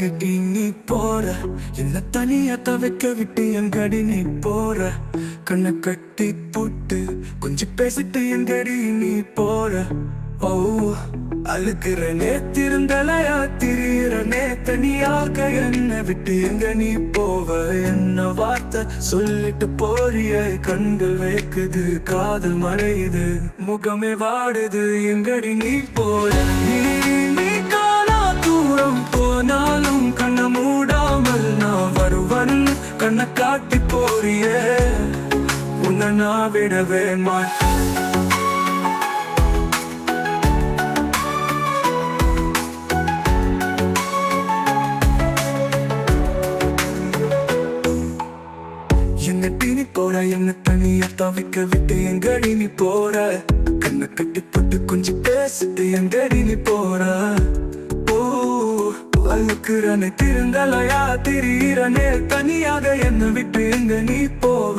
எங்கடி நீ போற? என்ன தனியா தவிக்க விட்டு எங்கடி நீ போற? கண்ணை கட்டி போட்டு கொஞ்சம் பேசிட்டு எங்கடி நீ போற? ஓ அழுகிறனே திருந்தலையா திரியறனே தனியாக என்னை விட்டு எங்க நீ போவ? என்ன வார்த்தை சொல்லிட்டு போறிய? கண்கள் வைக்குது காதல் மறையுது முகமே வாடுது எங்கடி நீ போற? நீ காணா தூரம் போனாலும் கண்ணை மூடாமல் நான் வருவன் கண்ணை காட்டி போறிய உன்னை நான் விடவே மாட்டேன். எங்கடி நீ போற? என்ன தனியா தவிக்க விட்டு எங்கடி நீ போற? கண்ணை கட்டி போட்டு கொஞ்சம் பேசிட்டு எங்கடி நீ போற? ஓ அழுக்குறனே திருந்தலையா திரியறனே தனியாக என்னை விட்டு எங்க நீ போவ?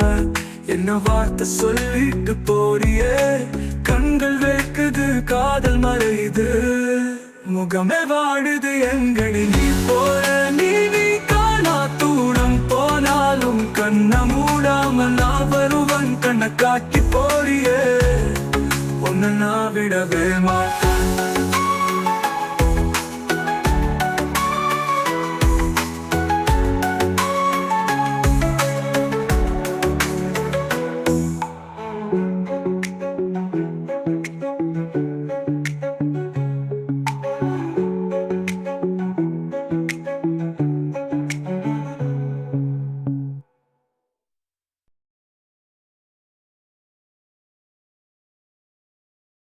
என்ன வார்த்தை சொல்லிட்டு போறியே? கண்கள் வைக்குது காதல் மறையுது முகமே வாடுது எங்கடி நீ போற? நீ காணா தூரம் போனாலும் கண்ணை மூடாம நான் வருவன் கண்ணை காட்டி போறியே உன்னை நான் விடவே மாட்டேன்.